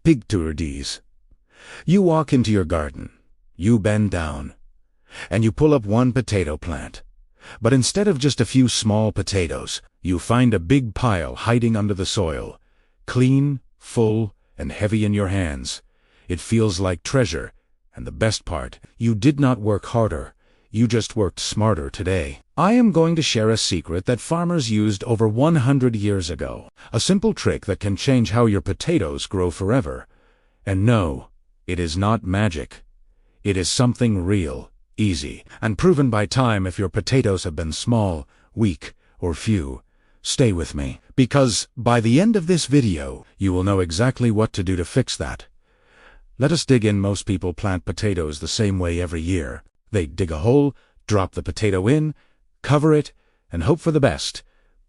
Picture you walk into your garden, you bend down, and you pull up one potato plant. But instead of just a few small potatoes, you find a big pile hiding under the soil, clean, full, and heavy in your hands. It feels like treasure, and the best part, you did not work harder, you just worked smarter today. I am going to share a secret that farmers used over 100 years ago, a simple trick that can change how your potatoes grow forever. And no, it is not magic. It is something real, easy, and proven by time. If your potatoes have been small, weak, or few, stay with me, because by the end of this video, you will know exactly what to do to fix that. Let us dig in. Most people plant potatoes the same way every year. They dig a hole, drop the potato in, cover it, and hope for the best.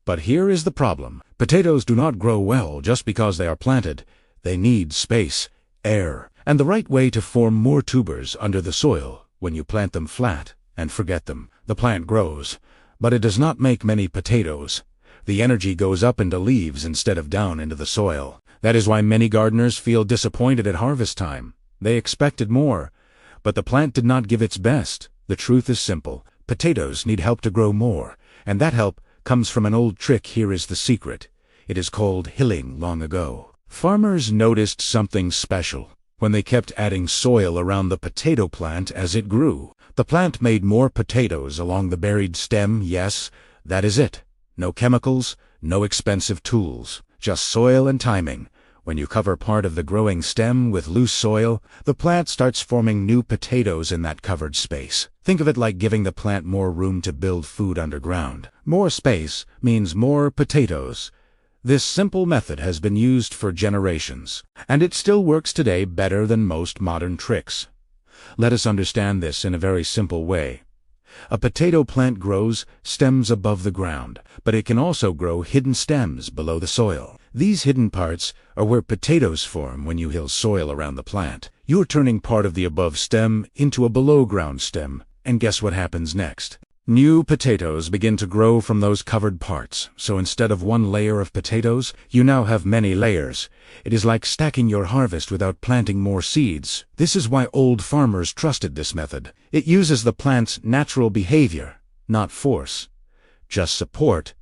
But here is the problem. Potatoes do not grow well just because they are planted. They need space, air, and the right way to form more tubers under the soil. When you plant them flat and forget them, the plant grows, but it does not make many potatoes. The energy goes up into leaves instead of down into the soil. That is why many gardeners feel disappointed at harvest time. They expected more, but the plant did not give its best. The truth is simple. Potatoes need help to grow more, and that help comes from an old trick. Here is the secret. It is called hilling. Long ago, farmers noticed something special. When they kept adding soil around the potato plant as it grew, the plant made more potatoes along the buried stem. Yes, that is it. No chemicals, no expensive tools, just soil and timing. When you cover part of the growing stem with loose soil, the plant starts forming new potatoes in that covered space. Think of it like giving the plant more room to build food underground. More space means more potatoes. This simple method has been used for generations, and it still works today better than most modern tricks. Let us understand this in a very simple way. A potato plant grows stems above the ground, but it can also grow hidden stems below the soil. These hidden parts are where potatoes form. When you hill soil around the plant, you are turning part of the above stem into a below-ground stem, and guess what happens next? New potatoes begin to grow from those covered parts. So instead of one layer of potatoes, you now have many layers. It is like stacking your harvest without planting more seeds. This is why old farmers trusted this method. It uses the plant's natural behavior, not force, just support.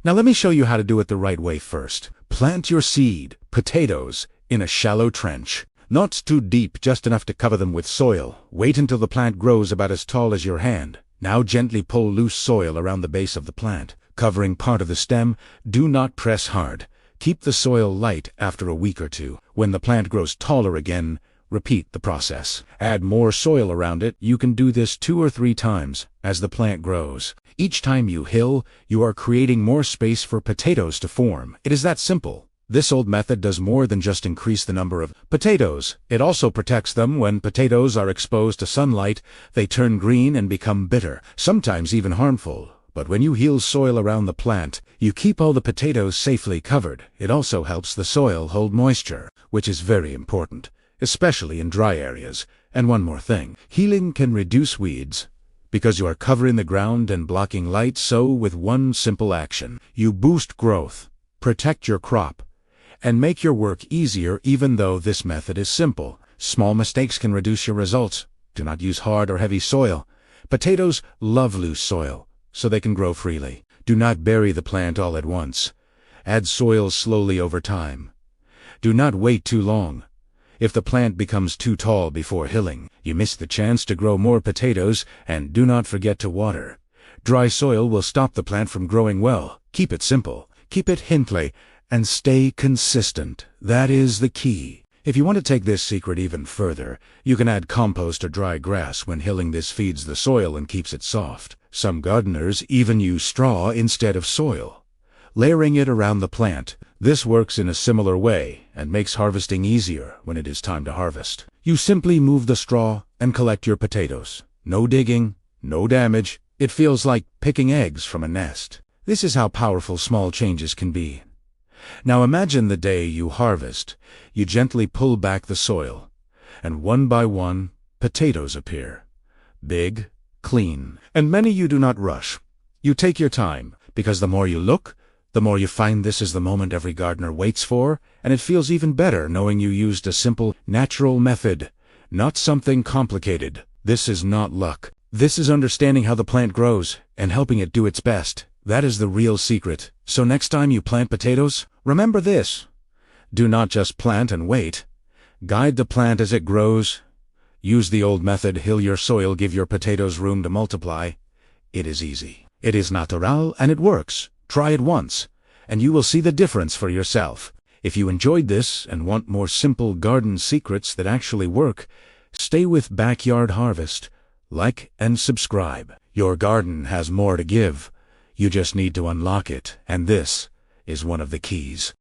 Now let me show you how to do it the right way first. Plant your seed, potatoes, in a shallow trench. Not too deep, just enough to cover them with soil. Wait until the plant grows about as tall as your hand. Now gently pull loose soil around the base of the plant, covering part of the stem. Do not press hard. Keep the soil light. After a week or two, when the plant grows taller again, repeat the process. Add more soil around it. You can do this 2 or 3 times as the plant grows. Each time you hill, you are creating more space for potatoes to form. It is that simple. This old method does more than just increase the number of potatoes. It also protects them. When potatoes are exposed to sunlight, they turn green and become bitter, sometimes even harmful. But when you hill soil around the plant, you keep all the potatoes safely covered. It also helps the soil hold moisture, which is very important, especially in dry areas. And one more thing, hilling can reduce weeds, because you are covering the ground and blocking light. So with one simple action, you boost growth, protect your crop, and make your work easier. Even though this method is simple, small mistakes can reduce your results. Do not use hard or heavy soil. Potatoes love loose soil, so they can grow freely. Do not bury the plant all at once. Add soil slowly over time. Do not wait too long. If the plant becomes too tall before hilling, you miss the chance to grow more potatoes. And do not forget to water. Dry soil will stop the plant from growing well. Keep it simple, keep it gently, and stay consistent. That is the key. If you want to take this secret even further, you can add compost or dry grass when hilling. This feeds the soil and keeps it soft. Some gardeners even use straw instead of soil, layering it around the plant. This works in a similar way and makes harvesting easier when it is time to harvest. You simply move the straw and collect your potatoes. No digging, no damage. It feels like picking eggs from a nest. This is how powerful small changes can be. Now imagine the day you harvest. You gently pull back the soil, and one by one, potatoes appear. Big, clean, and many. You do not rush. You take your time, because the more you look, The more you find this is the moment every gardener waits for, and it feels even better knowing you used a simple, natural method, not something complicated. This is not luck. This is understanding how the plant grows and helping it do its best. That is the real secret. So next time you plant potatoes, remember this. Do not just plant and wait. Guide the plant as it grows. Use the old method, hill your soil, give your potatoes room to multiply. It is easy. It is natural and it works. Try it once, and you will see the difference for yourself. If you enjoyed this and want more simple garden secrets that actually work, stay with Backyard Harvest. Like and subscribe. Your garden has more to give. You just need to unlock it, and this is one of the keys.